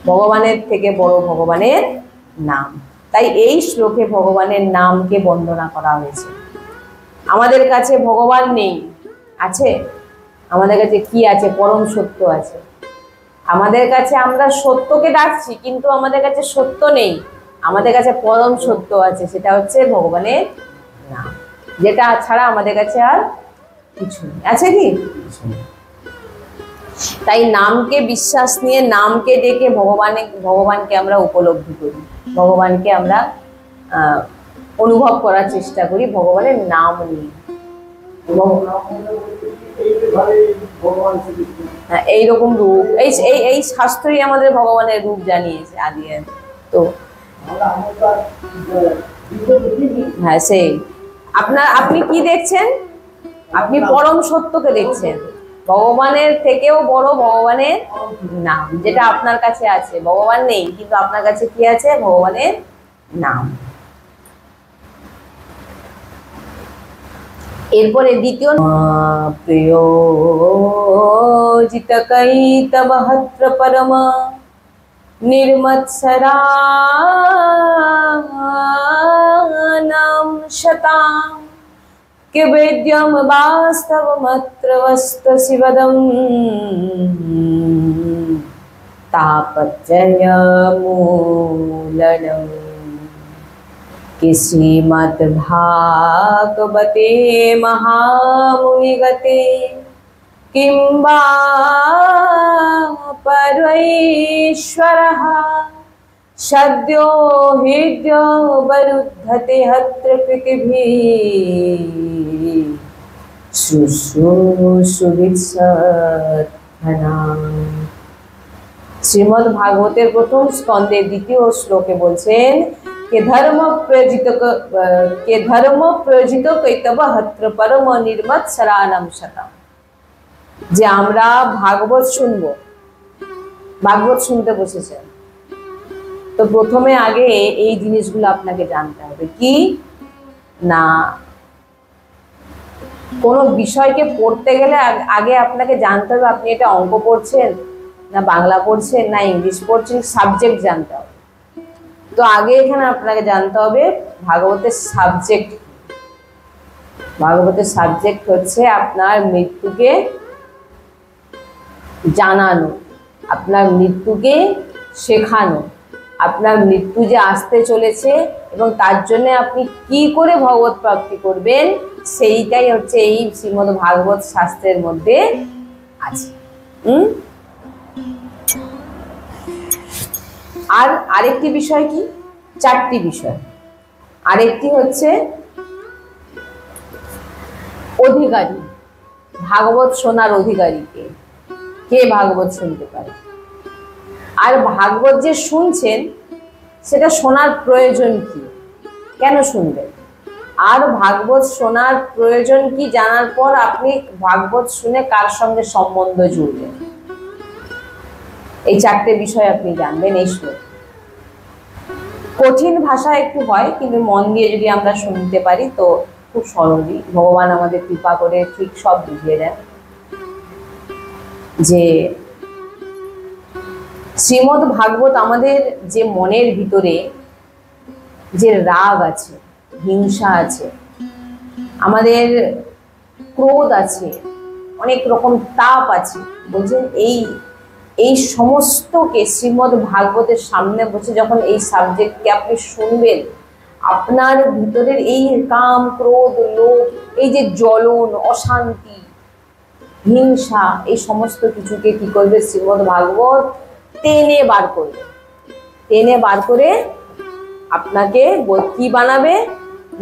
ভগবানের থেকে বড় ভগবানের নাম। তাই এই শ্লোকে ভগবানের নামকে বন্দনা করা হয়েছে। আমাদের কাছে ভগবান নেই, আছে? আমাদের কাছে কি আছে? পরম সত্য আছে। আমাদের কাছে আমরা সত্যকে ডাকছি, কিন্তু আমাদের কাছে সত্য নেই, আমাদের কাছে পরম সত্য আছে, সেটা হচ্ছে ভগবানের নাম, যেটা ছাড়া আমাদের কাছে আর কিছু নেই। আছে কি? তাই নামকে বিশ্বাস নিয়ে, নামকে ডেকে ভগবানকে আমরা উপলব্ধি করি, ভগবানকে আমরা অনুভব করার চেষ্টা করি ভগবানের নাম নিয়ে। এইরকম রূপ, এই শাস্ত্রই আমাদের ভগবানের রূপ জানিয়েছে আদি। তো হ্যাঁ, সেই আপনি কি দেখছেন? আপনি পরম সত্যকে দেখছেন, ভগবানের থেকেও বড় ভগবানের নাম, যেটা আপনার কাছে আছে। ভগবান নেই, কিন্তু আপনার কাছে কি আছে? ভগবানের নাম। এরপরে দ্বিতীয়, প্রিয়োজিত কৈতব হত্র পরম নির্মৎসরানাম শতাম কিবেদ্যম বাস্তবমত্র বস্তু শিবদম তাপত্রয়মূলনম श्रीमद् भागवते महामुनिगते किंबा परमेश्वरः सद्यो हृद्यो वरुद्धते हत्र कृतिभिः शुश्रूषुभिस्सत्थनाम्। श्रीमद् भागवतेर प्रथम स्कंदे द्वितीय श्लोके बोलছেন के धर्म प्रयोजित कैतव हत्र परम निर्मत्सरानाम शतम। যে আমরা ভাগবত শুনবো, ভাগবত শুনতে বসেছেন, তো প্রথমে আগে এই জিনিসগুলো আপনাকে জানতে হবে। কি? না কোনো বিষয়কে পড়তে গেলে আগে আপনাকে জানতে হবে আপনি এটা অঙ্ক পড়ছেন না বাংলা পড়ছেন না ইংলিশ পড়ছেন, সাবজেক্ট জানতে হবে। তো আগে এখানে আপনাকে জানতে হবে ভাগবতের সাবজেক্ট। ভাগবতের সাবজেক্ট হচ্ছে আপনার মৃত্যুকে জানানো, আপনার মৃত্যুকে শেখানো, আপনার মৃত্যু যে আসতে চলেছে এবং তার জন্য আপনি কি করে ভগবত প্রাপ্তি করবেন, সেইটাই হচ্ছে এই শ্রীমদ্ ভাগবত শাস্ত্রের মধ্যে আছে। আর আরেকটি বিষয় কি, চারটি বিষয়। আরেকটি হচ্ছে অধিকারী, ভাগবত শোনার অধিকারীকে, কে ভাগবত শুনতে পারে। আর ভাগবত যে শুনছেন সেটা শোনার প্রয়োজন কি, কেন শুনবেন, আর ভাগবত শোনার প্রয়োজন কি জানার পর আপনি ভাগবত শুনে কার সঙ্গে সম্বন্ধ জুড়বেন, এই চারটে বিষয় আপনি জানবেন এই শ্লোক। কঠিন ভাষা একটু হয়, কিন্তু মন দিয়ে যদি আমরা শুনতে পারি তো খুব সহজই ভগবান আমাদের কৃপা করে ঠিক সব বুঝিয়ে দেন। যে শ্রীমদ্ ভাগবত আমাদের যে মনের ভিতরে যে রাগ আছে, হিংসা আছে, আমাদের ক্রোধ আছে, অনেক রকম তাপ আছে, বলছেন এই সমস্তকে শ্রীমদ্ ভাগবতের সামনে বসে যখন এই সাবজেক্টকে আপনি শুনবেন, আপনার ভিতরের এই কাম ক্রোধ লোভ, এই যে জ্বলন অশান্তি হিংসা, এই সমস্ত কিছুকে কি করবে শ্রীমদ্ ভাগবত টেনে বার করবে। টেনে বার করে আপনাকে কি বানাবে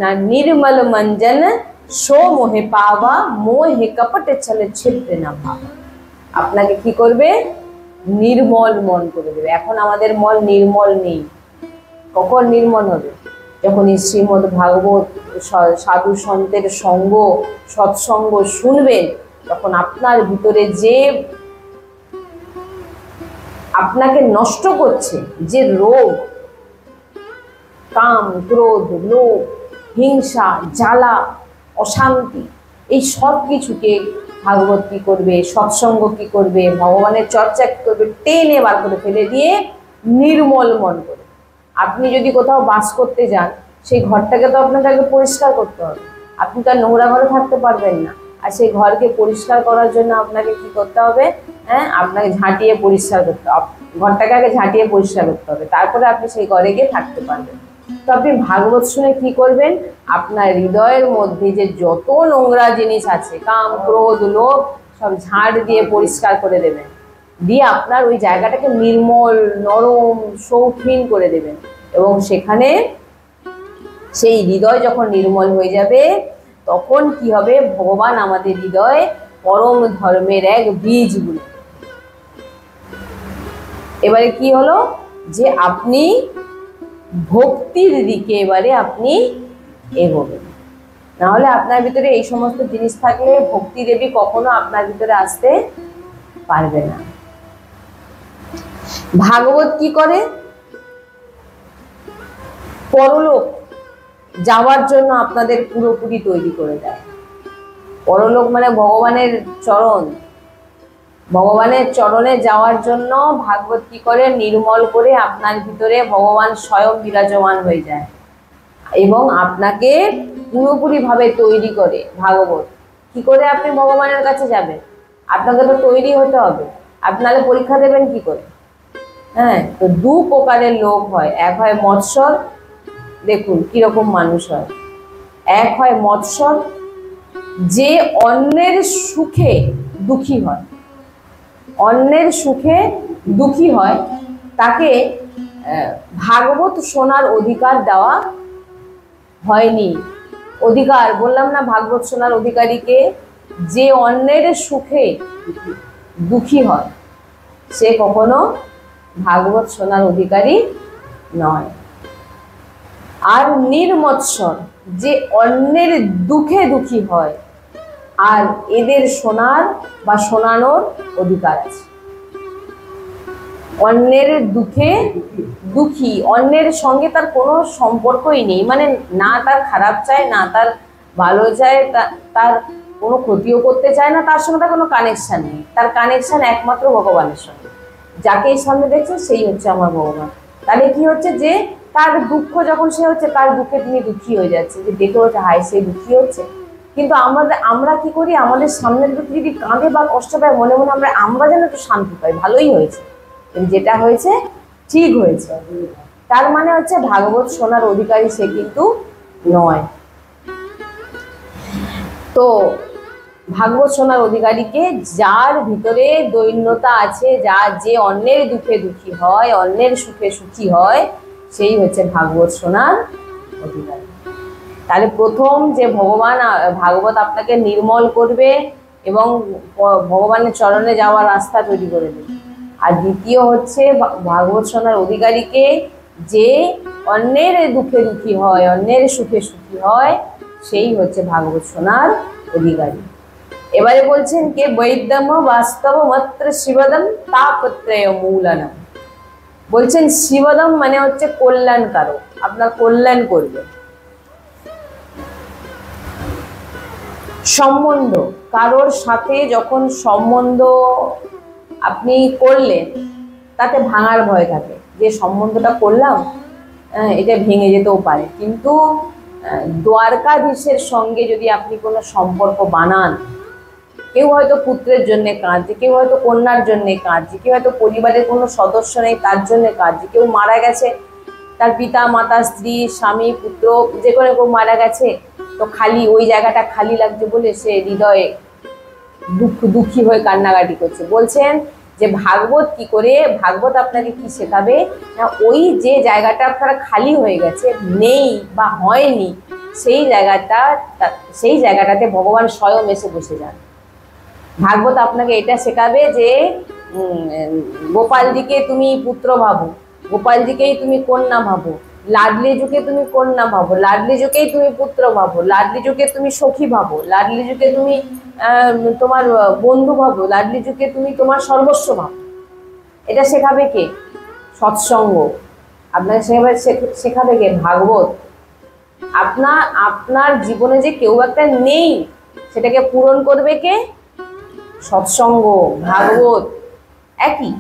না, নির্মল মঞ্জন সো মোহে পাওয়া মোহে কপট চলে ছিদ্রে না ভাবা। আপনাকে কি করবে, নির্মল মন করে দেবে। এখন আমাদের মন নির্মল নেই, কখন নির্মল হবে, যখন এই শ্রীমদ্ ভাগবত সাধু সন্তের সঙ্গ সৎসঙ্গ শুনবেন, তখন আপনার ভিতরে যে আপনাকে নষ্ট করছে যে রোগ, কাম ক্রোধ লোভ হিংসা জ্বালা অশান্তি, এই সব কিছুকে ভাগবত কি করবে, সৎসঙ্গ কি করবে, ভগবানের চর্চা কি করবে, টেনে বার করে ফেলে দিয়ে নির্মল মন করে। আপনি যদি কোথাও বাস করতে যান, সেই ঘরটাকে তো আপনাকে আগে পরিষ্কার করতে হবে। আপনি তো আর নোংরা ঘরে থাকতে পারবেন না, আর সেই ঘরকে পরিষ্কার করার জন্য আপনাকে কি করতে হবে, হ্যাঁ, আপনাকে ঝাঁটিয়ে পরিষ্কার করতে হবে, ঘরটাকে আগে ঝাঁটিয়ে পরিষ্কার করতে হবে, তারপরে আপনি সেই ঘরে গিয়ে থাকতে পারবেন। তো আপনি ভাগবত শুনে কি করবেন, আপনার হৃদয়ের মধ্যে যে যত নোংরা জিনিস আছে, কাম ক্রোধ লোভ, সব ঝাড় দিয়ে পরিষ্কার করে দেবেন, দিয়ে আপনার ওই জায়গাটাকে নির্মল নরম শৌখিন করে দেবেন। এবং সেখানে সেই হৃদয় যখন নির্মল হয়ে যাবে, তখন কি হবে, ভগবান আমাদের হৃদয়ে পরম ধর্মের এক বীজ বুনে। এবারে কি হলো, যে আপনি ভক্তির দিকে এবারে আপনি এগোবেন। নাহলে আপনার ভিতরে এই সমস্ত জিনিস থাকলে ভক্তি দেবী কখনো আপনার ভিতরে আসতে পারবে না। ভাগবত কি করে, পরলোক যাওয়ার জন্য আপনাদের পুরোপুরি তৈরি করে দেয়। পরলোক মানে ভগবানের চরণ, ভগবানের চরণে যাওয়ার জন্য ভাগবত কি করে, নির্মল করে আপনার ভিতরে ভগবান স্বয়ং বিরাজমান হয়ে যায় এবং আপনাকে পুরোপুরি ভাবে তৈরি করে। ভাগবত কি করে আপনি ভগবানের কাছে যাবেন, আপনাকে তো তৈরি হতে হবে, আপনারা পরীক্ষা দেবেন কি করে। হ্যাঁ, তো দু প্রকারের লোক হয়, এক হয় মৎসর, দেখুন কিরকম মানুষ হয়, এক হয় মৎসর যে অন্যের সুখে দুঃখী হয়, অন্যের সুখে দুঃখী হয়, তাকে ভাগবত শোনার অধিকার দেওয়া হয়নি। অধিকার বললাম না, ভাগবত শোনার অধিকারীকে, যে অন্যের সুখে দুঃখী হয় সে কখনো ভাগবত শোনার অধিকারী নয়। আর নির্মৎসর যে অন্যের দুঃখে দুঃখী হয়, আর এদের শোনার বা শোনানোর অধিকার আছে। অন্যের দুঃখে দুঃখী, অন্যের সঙ্গে তার কোনো সম্পর্কই নেই, মানে না তার খারাপ চায় না তার ভালো চায়, তার কোনো ক্ষতিও করতে চায় না, তার সঙ্গে তার কোনো কানেকশন নেই, তার কানেকশন একমাত্র ভগবানের সঙ্গে। যাকে এই সামনে দেখছে সেই হচ্ছে আমার ভগবান। তাহলে কি হচ্ছে যে তার দুঃখ যখন সে হচ্ছে, তার দুঃখে তিনি দুঃখী হয়ে যাচ্ছে, যে দেখে হচ্ছে হায় সে দুঃখী হচ্ছে। কিন্তু আমরা কি করি, আমাদের সামনের ব্যক্তি যদি কাঁদে বা কষ্ট পায়, মনে মনে আমরা যেন একটু শান্তি পাই, ভালোই হয়েছে, যেটা হয়েছে ঠিক হয়েছে। তার মানে হচ্ছে ভাগবত শোনার অধিকারী সে কিন্তু নয়। তো ভাগবত শোনার অধিকারীকে, যার ভিতরে দৈন্যতা আছে, যে অন্যের দুঃখে দুঃখী হয়, অন্যের সুখে সুখী হয়, সেই হচ্ছে ভাগবত শোনার অধিকারী। তাহলে প্রথম যে ভাগবত আপনাকে নির্মল করবে এবং ভগবানের চরণে যাওয়ার রাস্তা তৈরি করে দেবে। আর দ্বিতীয় হচ্ছে ভাগবত শোনার অধিকারীকে, যে অন্যের দুঃখে দুঃখী হয়, অন্যের সুখে সুখী হয়, সেই হচ্ছে ভাগবত শোনার অধিকারী। এবারে বলছেন কে বৈদ্যম বাস্তব মাত্র শিবদম তাপত্রয় মূলনম। বলছেন শিবদম মানে হচ্ছে কল্যাণকারক, আপনার কল্যাণ করবে। সম্বন্ধ, কারোর সাথে যখন সম্বন্ধ আপনি করলেন, তাতে ভাঙার ভয় থাকে, যে সম্বন্ধটা করলাম এটা ভেঙে যেতেও পারে। কিন্তু দ্বারকাধীশের সঙ্গে যদি আপনি কোনো সম্পর্ক বানান, কেউ হয়তো পুত্রের জন্য কাঁদছে, কেউ হয়তো কন্যার জন্য কাঁদছে, কেউ হয়তো পরিবারের কোনো সদস্য নেই তার জন্য কাঁদছে, কেউ মারা গেছে, তার পিতা মাতা স্ত্রী স্বামী পুত্র যে কোনো কেউ মারা গেছে, তো খালি ওই জায়গাটা খালি লাগছে বলে সে হৃদয়ে দুঃখী হয়ে কান্নাকাটি করছে। বলছেন যে ভাগবত কি করে, ভাগবত আপনাকে কি শেখাবে না, ওই যে জায়গাটা আপনার খালি হয়ে গেছে, নেই বা হয়নি, সেই জায়গাটাতে ভগবান স্বয়ং এসে বসে যান। ভাগবত আপনাকে এটা শেখাবে যে গোপালজিকে তুমি পুত্র ভাবো, গোপালজিকেই তুমি কন্যা ভাবো, লাডলিজুকে তুমি কন্যা ভাবো, লাডলিজুকেই তুমি পুত্র ভাবো, লাডলিজুকে তুমি সখী ভাবো, লাডলিজুকে তুমি তোমার বন্ধু ভাবো, লাডলিজুকে তুমি তোমার সর্বস্ব ভাবো। এটা শেখাবে কে? সৎসঙ্গ। আপনাকে শেখাবে কে? ভাগবত। আপনার জীবনে যে কেউ একটা নেই, সেটাকে পূরণ করবে কে? সৎসঙ্গ, ভাগবত একই।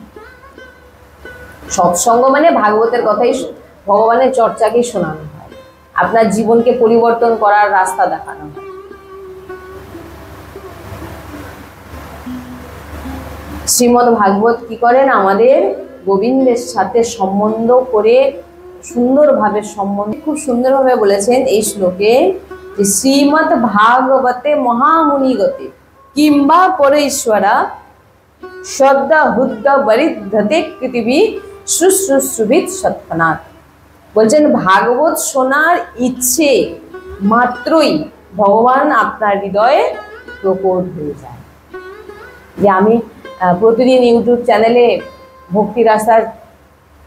সৎসঙ্গ মানে ভাগবতের কথাই, ভগবানের চর্চাকেই শোনানো হয়, আপনার জীবনকে পরিবর্তন করার রাস্তা দেখানো হয়। শ্রীমদ্ ভাগবত কি করেন, আমাদের গোবিন্দের সাথে সম্বন্ধ করে সুন্দরভাবে খুব সুন্দরভাবে বলেছেন এই শ্লোকে, যে শ্রীমদ্ ভাগবতে মহামুনিগতে কিংবা পরেশ্বরা শ্রদ্ধা হুদ্ধ বরিদ্ধতে পৃথিবী শুশ্রূষুভিত সৎপনাথ। বলছেন ভাগবত শোনার ইচ্ছে মাত্রই ভগবান আপনার হৃদয়ে প্রকট হয়ে যায়। যে আমি প্রতিদিন ইউটিউব চ্যানেলে ভক্তি রাস্তার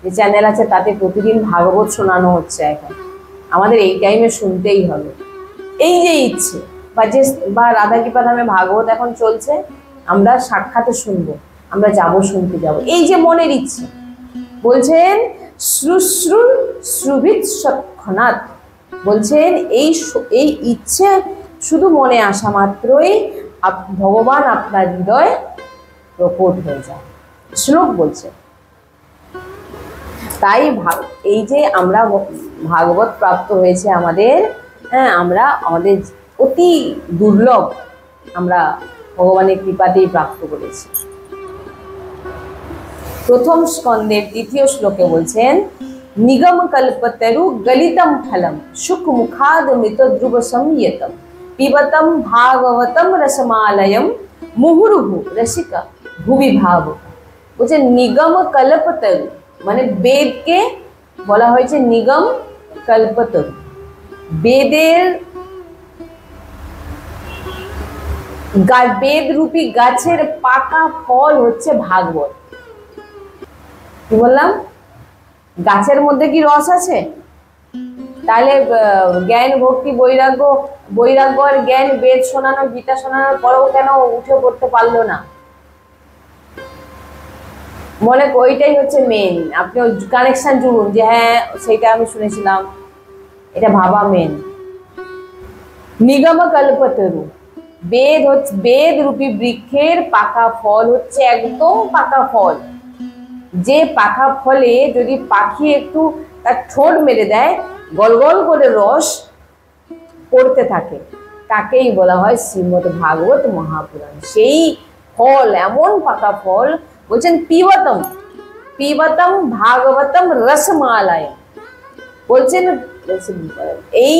যে চ্যানেল আছে, তাতে প্রতিদিন ভাগবত শোনানো হচ্ছে। এখন আমাদের এই টাইমে শুনতেই হবে, এই যে ইচ্ছে, বা রাধা কৃপা নামে ভাগবত এখন চলছে, আমরা সাক্ষাতে শুনবো, আমরা শুনতে যাব, এই যে মনের ইচ্ছে। বলছেন শ্রুভিত সৎক্ষণাৎ, বলছেন এই ইচ্ছে শুধু মনে আসা মাত্রই ভগবান আপনার হৃদয় প্রকট হয়ে যায়। শ্লোক বলছে। তাই এই যে আমরা ভাগবত প্রাপ্ত হয়েছে আমাদের, আমরা আমাদের অতি দুর্লভ, আমরা ভগবানের কৃপাতেই প্রাপ্ত করেছি। প্রথম স্কন্ধের তৃতীয় শ্লোকে বলছেন, নিগম কল্পতরু গলিতম ফলম সুখ মুখাদ মৃত ধ্রুব সংযতম পিবতম ভাগবতম রসমালয়ম মুহুর্হু রসিকা ভুবি ভাবুক। বলছে নিগম কল্পতরু, মানে বেদকে বলা হয়েছে নিগম কল্পতরু। বেদ রূপী গাছের পাকা ফল হচ্ছে ভাগবত। কি বললাম? গাছের মধ্যে কি রস আছে? তাহলে জ্ঞান ভক্তি বৈরাগ্য আর জ্ঞান, বেদ শোনানো গীতা শোনানোর পরেও কেন উঠে পড়তে পারলো না? মনে ওইটাই হচ্ছে মেন। আপনি কানেকশন জুড়ুন যে হ্যাঁ সেইটা আমি শুনেছিলাম, এটা ভাবা মেন। নিগম কল্পতরু, বেদ হচ্ছে, বেদ রূপী বৃক্ষের পাকা ফল হচ্ছে একদম পাকা ফল। যে পাকা ফলে যদি পাখি একটু তার ঠোঁট মেরে দেয়, গল গল করে রস পড়তে থাকে, তাকেই বলা হয় শ্রীমদ্ ভাগবত মহাপুরাণ। সেই ফল, এমন পাকা ফল, বলছেন পিবতম, পিবতম ভাগবতম রসমালায়। বলছেন এই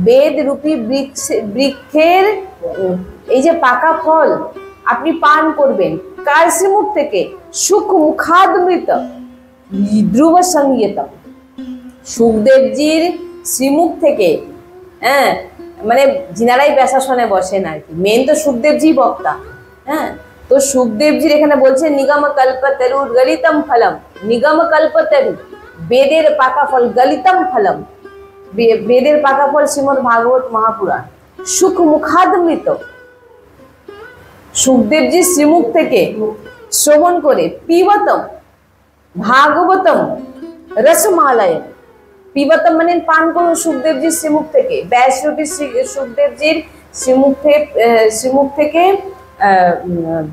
বেদ রূপী বৃক্ষের এই যে পাকা ফল আপনি পান করবেন, কার শ্রীমুখ থেকে? সুখ মুখাদমৃত ধ্রুব সংগীতম, সুখদেবজির শ্রীমুখ থেকে। হ্যাঁ, মানে যিনারাই ব্যাসাসনে বসেন আর কি, মেন তো সুখদেবজি বক্তা। হ্যাঁ, তো সুখদেবজির এখানে বলছে নিগম কল্পতরু গলিতম ফলম, নিগম কল্পতরু বেদের পাকা ফল, গলিতম ফলম বেদের পাকা ফল শ্রীমদ্ ভাগবত মহাপুরাণ। সুখ মুখাদমৃত, সুখদেবজির শ্রীমুখ থেকে শ্রবণ করে, পিবতম ভাগবতম রসমালয়, পিবতম মানে পান করুন সুখদেবজির শ্রীমুখ থেকে, ব্যাসরূপী সুখদেবজির শ্রীমুখ থেকে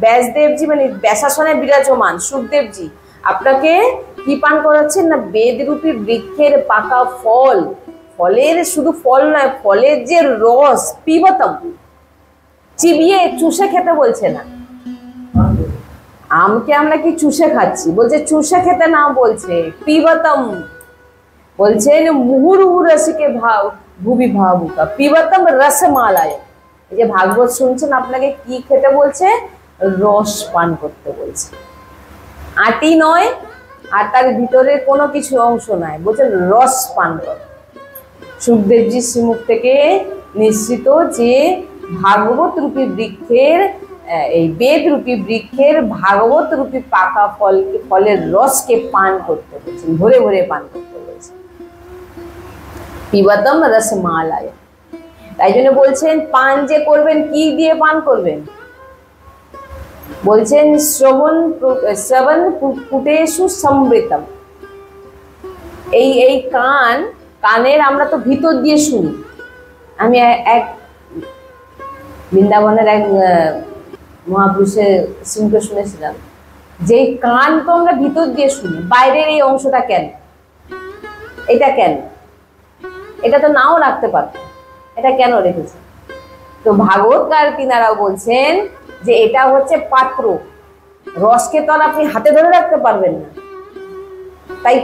ব্যাসদেবজি মানে ব্যাসাসনে বিরাজমান সুখদেবজি আপনাকে কি পান করাচ্ছেন না? বেদরূপী বৃক্ষের পাকা ফল, ফলের শুধু ফল নয়, ফলের যে রস, পিবতম, চিবিয়ে চুষে খেতে বলছে না। আমকে আমরা কি চুষে খাচ্ছি? বলছে চুষে খেতে না, বলছে পিবতম, বলছেন মুহুর্মুহু রসিকে ভাব ভুবি ভাবুকা, পিবতম রসমালায়। এই যে ভাগবত শুনছেন, আপনাকে কি খেতে বলছে? রস পান করতে বলছে। আটি নয়, আটার ভিতরে কোনো কিছু অংশ নাই, বলছে রস পান কর। সুখদেবজির শ্রীমুখ থেকে নিশ্চিত যে ভাগবত রূপী বৃক্ষের, এই বেদ রূপী বৃক্ষের ভাগবত রূপী পাকা ফলের রসকে পান করতে বলছেন, ভরে ভরে পান করতে বলছেন। পিবতম রসমালায়। তাই জন্য বলছেন পান যে করবেন, কি দিয়ে পান করবেন? বলছেন শ্রবণ পুটেষু সমৃতম। এই কানের আমরা তো ভিতর দিয়ে শুনি। আমি এক বৃন্দাবনের এক মহাপুরুষের সিংকে শুনেছিলাম যে কান তো আমরা ভিতর দিয়ে শুনি, বাইরের এই অংশটা কেন? এটা কেন? এটা তো নাও রাখতে পারত, এটা কেন রেখেছে? তো ভাগবতকার তিনারাও বলছেন যে এটা হচ্ছে পাত্র, রসকে তো আর আপনি হাতে ধরে রাখতে পারবেন না। তাই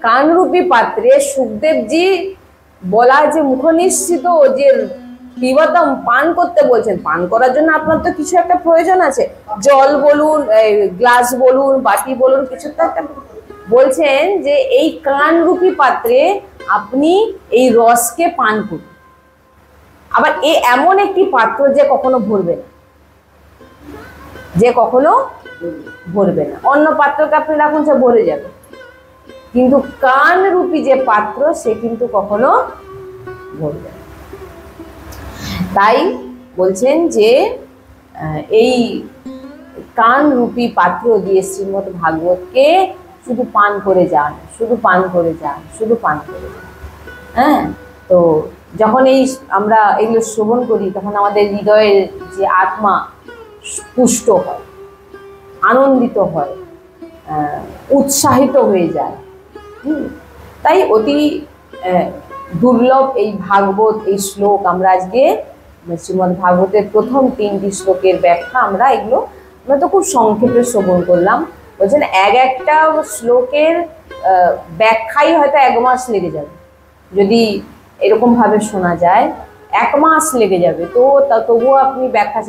কানরূপী পাত্রে সুখদেবজি বলা যে মুখনিশ্চিত যে পিবতম পান করতে বলছেন। পান করার জন্য আপনার তো কিছু একটা প্রয়োজন আছে, জল বলুন, গ্লাস বলুন, বাটি বলুন, কিছু তো একটা। বলছেন যে এই কানরূপী পাত্রে আপনি এই রসকে পান করুন। আবার এমন একটি পাত্র যে কখনো ভরবে না, যে কখনো ভরবে না। অন্য পাত্রকে আপনি রাখুন, সে ভরে যাবে, কিন্তু কানরূপী যে পাত্র সে কিন্তু কখনো ভরবে না। তাই বলছেন যে এই কানরূপী পাত্র দিয়ে শ্রীমদ্ ভাগবতকে শুধু পান করে যান, শুধু পান করে যান, শুধু পান করে যান। হ্যাঁ, তো যখন আমরা এগুলো শ্রবণ করি, তখন আমাদের হৃদয়ের যে আত্মা পুষ্ট হয়, আনন্দিত হয়, উৎসাহিত হয়ে যায়। তাই অতি দুর্লভ এই ভাগবত, এই শ্লোক আমরা আজকে শ্রীমদ্ ভাগবতের প্রথম 3টি শ্লোকের ব্যাখ্যা আমরা তো খুব সংক্ষেপে শ্রবণ করলাম। বলছেন একটা শ্লোকের ব্যাখ্যাই হয়তো 1 মাস লেগে যাবে, যদি এরকম ভাবে শোনা যায় 1 মাস লেগে যাবে। তবুও আপনি ব্যাখ্যা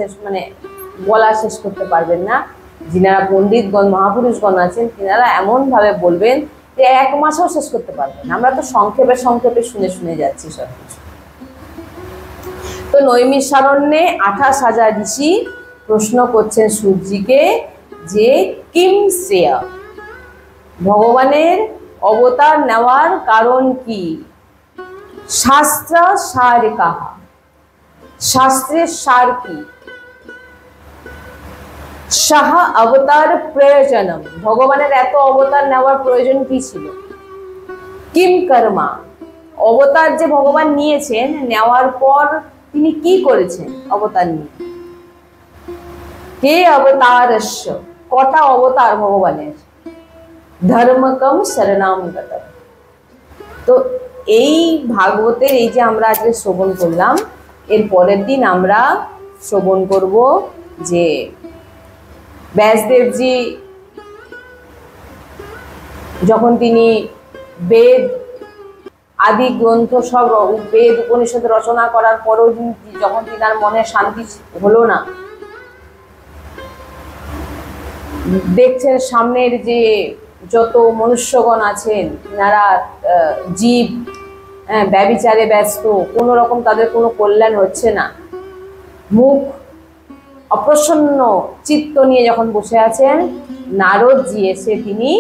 বলা শেষ করতে পারবেন না। যিনারা পণ্ডিতগণ, মহাপুরুষগণ আছেন, তিনারা এমন ভাবে বলবেন যে 1 মাসও শেষ করতে পারবেন। আমরা তো সংক্ষেপে সংক্ষেপে শুনে শুনে যাচ্ছি সবকিছু। তো নৈমিষারণ্যে 28,000 ঋষি প্রশ্ন করছেন সূর্যকে যে কিম শ্রেয়া, ভগবানের অবতার নেওয়ার কারণ কি? শাস্ত্র সার কাহা, শাস্ত্রের সার কি? শাহ অবতার প্রয়োজনম, ভগবানের এত অবতার নেওয়ার প্রয়োজন কি ছিল? কিম কর্মা, অবতার যে ভগবান নিয়েছেন, নেওয়ার পর তিনি কি করেছেন অবতার নিয়ে? কে অবতারস্য, কটা অবতার ভগবানের? ধর্মকম শরণাম গতম। তো এই ভাগবতের এই যে আমরা আজকে শ্রবণ করলাম, এর পরের দিন আমরা শ্রবণ করব যে ব্যাসদেবজি যখন তিনি বেদ আদি গ্রন্থ সব বেদ উপনিষদ রচনা করার পরেও যখন তার মনে শান্তি হলো না, দেখছেন সামনের যে যত মনুষ্যগণ আছেন তারা জীব ব্যভিচারে ব্যস্ত, কোনো রকম তাদের কোনো কল্যাণ হচ্ছে না, মুখ অপ্রসন্ন চিত্ত নিয়ে যখন বসে আছেন, নারদজি এসে তিনি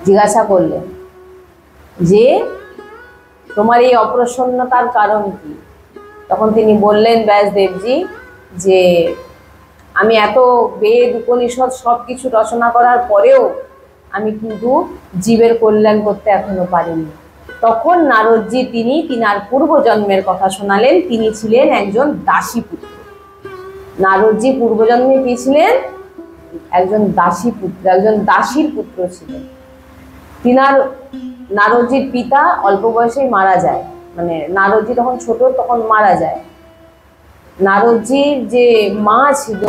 জিজ্ঞাসা করলেন যে তোমার এই অপ্রসন্নতার কারণ কি? তখন তিনি বললেন ব্যাসদেবজি যে আমি এত বেদ উপনিষদ সবকিছু রচনা করার পরেও আমি কিন্তু জীবের কল্যাণ করতে এখনো পারিনি। তখন নারদজি তিনার পূর্বজন্মের কথা শোনালেন। তিনি ছিলেন একজন দাসী পুত্র। নারদজি পূর্বজন্মে কি ছিলেন? একজন দাসী পুত্র, একজন দাসীর পুত্র ছিলেন। নারদজির পিতা অল্প বয়সেই মারা যায়, মানে নারদজি তখন ছোট, তখন মারা যায়। নারদজির যে মা ছিল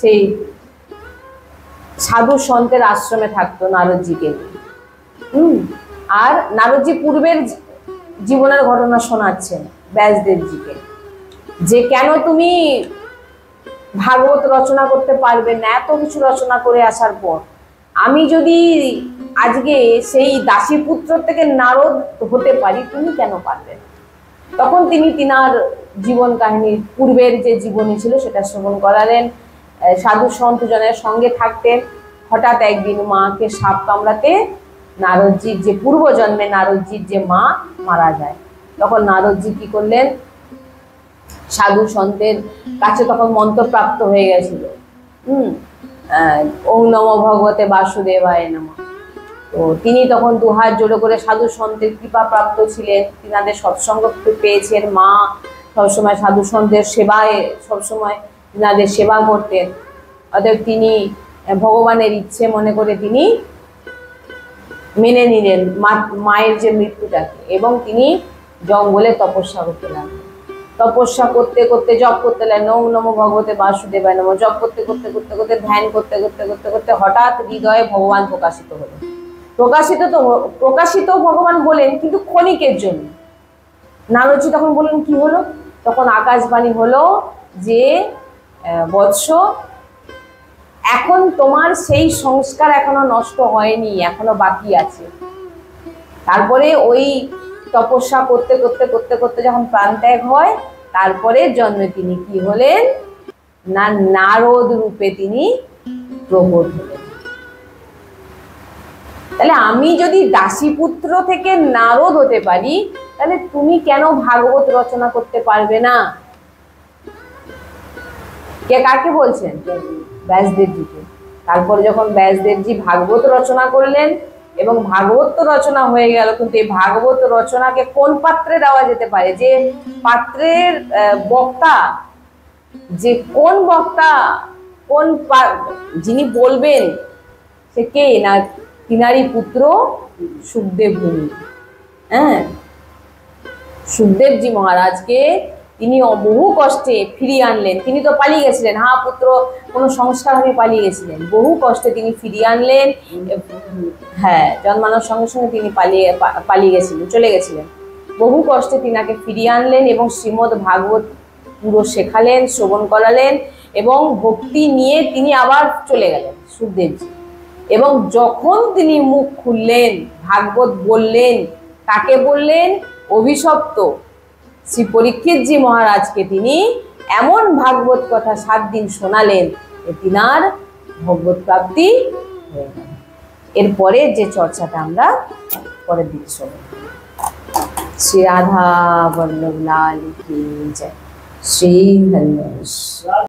সেই সাধু সন্তের আশ্রমে থাকতো নারদজিকে। আর নারদজি পূর্বের জীবনের ঘটনা শোনাচ্ছেন ব্যাসদেবজিকে যে কেন তুমি ভাগবত রচনা করতে পারবে না, এত কিছু রচনা করে আসার পর আমি যদি আজকে সেই দাসী পুত্র থেকে নারদ হতে পারি, তুমি কেন পারবে না? তখন তিনি তিনার জীবন কাহিনী, পূর্বের যে জীবনী ছিল সেটা শ্রবণ করালেন। সাধু সন্ত জনের সঙ্গে থাকতেন। হঠাৎ একদিন মাকে সাপ কামড়াতে নারদজির যে পূর্বজন্মে নারদজির যে মা মারা যায়। তখন নারদজি কি করলেন, সাধু সন্তের কাছে তখন মন্ত্রপ্রাপ্ত হয়ে গেছিল, ওম নমো ভগবতে বাসুদেবায় নমঃ। তো তিনি তখন দুহাত জোড়ো করে সাধু সন্তের কৃপা প্রাপ্ত ছিলেন, তিনাদের সৎসঙ্গ পেয়েছেন। মা সবসময় সাধু সন্তের সেবায় সবসময় তিনাদের সেবা করতেন। অতএব তিনি ভগবানের ইচ্ছে মনে করে তিনি মেনে নিলেন মায়ের যে মৃত্যুটাকে, এবং তিনি জঙ্গলে তপস্যা করতে লাগলেন। তপস্যা করতে করতে জপ করতে লাগলেন, ওম নমো ভগবতে বাসুদেবায় নমঃ। জপ করতে করতে করতে করতে ধ্যান করতে করতে করতে করতে হঠাৎ হৃদয়ে ভগবান প্রকাশিত হলেন। প্রকাশিত ভগবান বলেন, কিন্তু ক্ষণিকের জন্য। নারদজি তখন বললেন কি হলো? তখন আকাশবাণী হলো যে বৎস, এখন তোমার সেই সংস্কার এখনো নষ্ট হয়নি, এখনো বাকি আছে। তারপরে ওই তপস্যা করতে করতে করতে করতে যখন প্রাণত্যাগ হয়, তারপরে জন্মে তিনি কি হলেন না নারদ রূপে তিনি প্রকট হলেন। তাহলে আমি যদি দাসীপুত্র থেকে নারদ হতে পারি, তাহলে তুমি কেন ভাগবত রচনা করতে পারবে না? কে কাকে বলছেন? ব্যাসদেবজিকে। তারপরে যখন ব্যাসদেবজি ভাগবত রচনা করলেন, এবং ভাগবত তো রচনা হয়ে গেল, কিন্তু এই ভাগবত রচনাকে কোন পাত্রে দেওয়া যেতে পারে? যে পাত্রের বক্তা, যে কোন বক্তা, কোন যিনি বলবেন সে কে? না তিনারই পুত্র সুখদেব মুনি। সুখদেবজি মহারাজকে তিনি বহু কষ্টে ফিরিয়ে আনলেন। তিনি তো পালিয়ে গেছিলেন, পুত্র কোনো সংস্কার হয়ে পালিয়ে গেছিলেন। বহু কষ্টে তিনি ফিরিয়ে আনলেন। জন্মানোর সঙ্গে সঙ্গে তিনি পালিয়ে গেছিলেন, চলে গেছিলেন। বহু কষ্টে তিনাকে ফিরিয়ে আনলেন এবং শ্রীমদ্ ভাগবত পুরো শেখালেন, শ্রবণ করালেন, এবং ভক্তি নিয়ে তিনি আবার চলে গেলেন সুখদেবজি। এবং যখন তিনি মুখ খুললেন, ভাগবত বললেন, কাকে বললেন? অভিশপ্ত শ্রী পরীক্ষিতজি মহারাজকে তিনি এমন ভাগবত কথা 7 দিন শোনালেন যে তিনার ভগবত প্রাপ্তি হয়ে গেল। এরপরে যে চর্চাটা আমরা পরের দিন শোনাব। শ্রী রাধা বল্লভ লাল কি জয়। শ্রী হরি।